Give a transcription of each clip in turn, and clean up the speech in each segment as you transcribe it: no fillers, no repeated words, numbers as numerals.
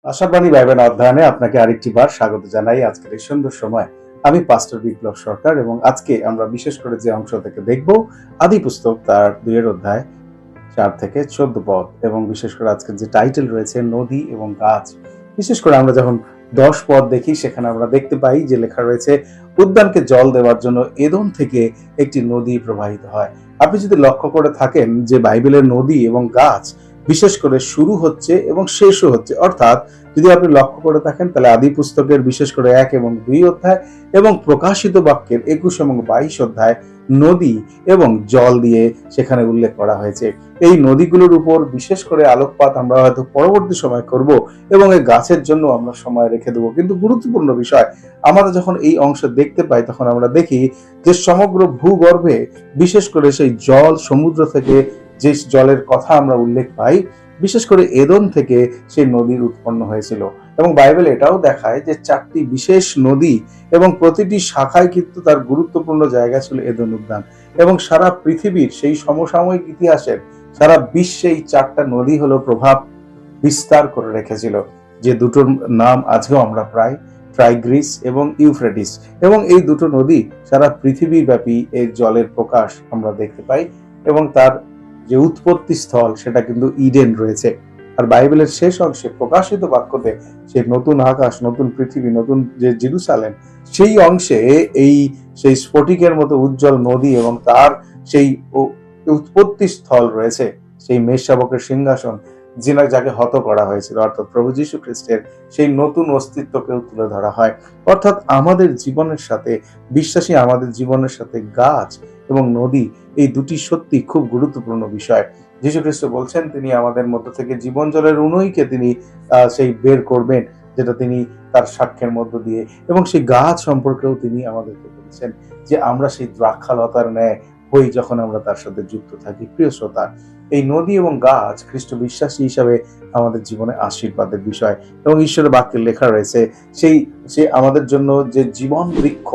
আশাবাণী Bible অধ্যয়নে আপনাকে আরেকটি বার স্বাগত জানাই। আজকের এই সুন্দর সময় আমি পাস্টর বিপ্লব সরকার, এবং আজকে আমরা বিশেষ করে যে অংশ থেকে দেখব আদি পুস্তক তার 2 অধ্যায় 4 থেকে 14 পদ, এবং বিশেষ করে আজকের যে টাইটেল রয়েছে নদী এবং গাছ। বিশেষ করে আমরা যখন 10 পদ দেখি, সেখানে আমরা দেখতে পাই যে লেখা রয়েছে উদ্যানকে জল দেওয়ার জন্য এদন থেকে একটি নদী প্রবাহিত হয়। আপনি যদি লক্ষ্য করে থাকেন যে বাইবেলের নদী এবং গাছ বিশেষ করে শুরু হচ্ছে এবং শেষও হচ্ছে, অর্থাৎ যদি আপনি লক্ষ্য করে থাকেন তাহলে আদি পুস্তকের বিশেষ করে 1 এবং 2 অধ্যায় এবং প্রকাশিত বাক্যের 21 এবং 22 অধ্যায় নদী এবং জল দিয়ে সেখানে উল্লেখ করা হয়েছে। এই নদীগুলোর উপর বিশেষ করে আলোকপাত আমরা হয়তো পরবর্তী সময় করব, এবং এই গাছের জন্য আমরা সময় রেখে দেবো। কিন্তু গুরুত্বপূর্ণ বিষয়, আমরা যখন এই অংশ দেখতে পাই তখন আমরা দেখি যে সমগ্র ভূগর্ভে বিশেষ করে সেই জল, সমুদ্র থেকে যে জলের কথা আমরা উল্লেখ পাই, বিশেষ করে এদন থেকে সেই নদীর উৎপন্ন হয়েছিল। এবং বাইবেল এটাও দেখায় যে 4টি বিশেষ নদী, এবং প্রতিটি শাখায় কিন্তু তার গুরুত্বপূর্ণ জায়গা ছিল এদন উদ্যান। এবং সারা পৃথিবীর সেই সমসাময়িক ইতিহাসের সারা বিশ্বে এই 4টা নদী হলো প্রভাব বিস্তার করে রেখেছিল, যে দুটোর নাম আজকেও আমরা প্রায় ট্রাইগ্রিস এবং ইউফ্রেটিস। এবং এই দুটো নদী সারা পৃথিবী ব্যাপী এর জলের প্রকাশ আমরা দেখতে পাই, এবং তার যে উৎপত্তি স্থল সেটা কিন্তু ইডেন রয়েছে। আর বাইবেলের শেষ অংশে প্রকাশিত বাক্যতে সেই নতুন আকাশ, নতুন পৃথিবী, নতুন যে জেরুসালেম, সেই অংশে এই সেই স্ফটিকের মতো উজ্জ্বল নদী এবং তার সেই উৎপত্তি স্থল রয়েছে, সেই মেষশাবকের সিংহাসন, যাকে হত করা হয়েছিল, অর্থাৎ প্রভু যীশু খ্রিস্টের সেই নতুন অস্তিত্বকেও তুলে ধরা হয়। অর্থাৎ আমাদের জীবনের সাথে, বিশ্বাসী আমাদের জীবনের সাথে গাছ এবং নদী, এই দুটি সত্যি খুব গুরুত্বপূর্ণ বিষয়। যীশু খ্রিস্ট বলছেন তিনি আমাদের মধ্য থেকে জীবন জলের উনইকে তিনি সেই বের করবেন, যেটা তিনি তার সাক্ষ্যের মধ্য দিয়ে, এবং সেই গাছ সম্পর্কেও তিনি আমাদেরকে বলেছেন যে আমরা সেই দ্রাক্ষালতার ন্যায় হই যখন আমরা তার সাথে যুক্ত থাকি। প্রিয় শ্রোতা, এই নদী এবং গাছ খ্রিস্ট বিশ্বাসী হিসাবে আমাদের জীবনে আশীর্বাদের বিষয়, এবং ঈশ্বরের বাক্যে লেখা রয়েছে সেই সে আমাদের জন্য যে জীবন বৃক্ষ,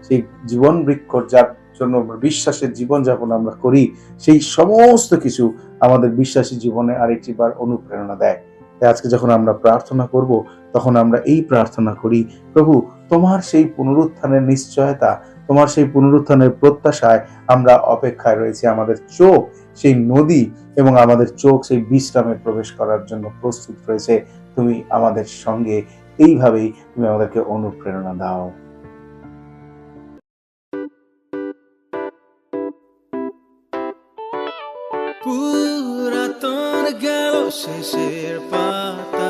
সেই জীবন বৃক্ষ যার জন্য বিশ্বাসের জীবনযাপন আমরা করি, সেই সমস্ত কিছু আমাদের বিশ্বাসী জীবনে আরেকটি বার অনুপ্রেরণা দেয়। তাই আজকে যখন আমরা প্রার্থনা করব, তখন আমরা এই প্রার্থনা করি, প্রভু তোমার সেই পুনরুত্থানের নিশ্চয়তা, তোমার সেই পুনরুত্থানের প্রত্যাশায় আমরা অপেক্ষায় রয়েছি। আমাদের চোখ সেই নদী এবং আমাদের চোখ সেই বিশ্রামে প্রবেশ করার জন্য প্রস্তুত রয়েছে। তুমি আমাদের সঙ্গে এইভাবেই তুমি আমাদেরকে অনুপ্রেরণা দাও। পুরাতন গেল শেষের পাতা,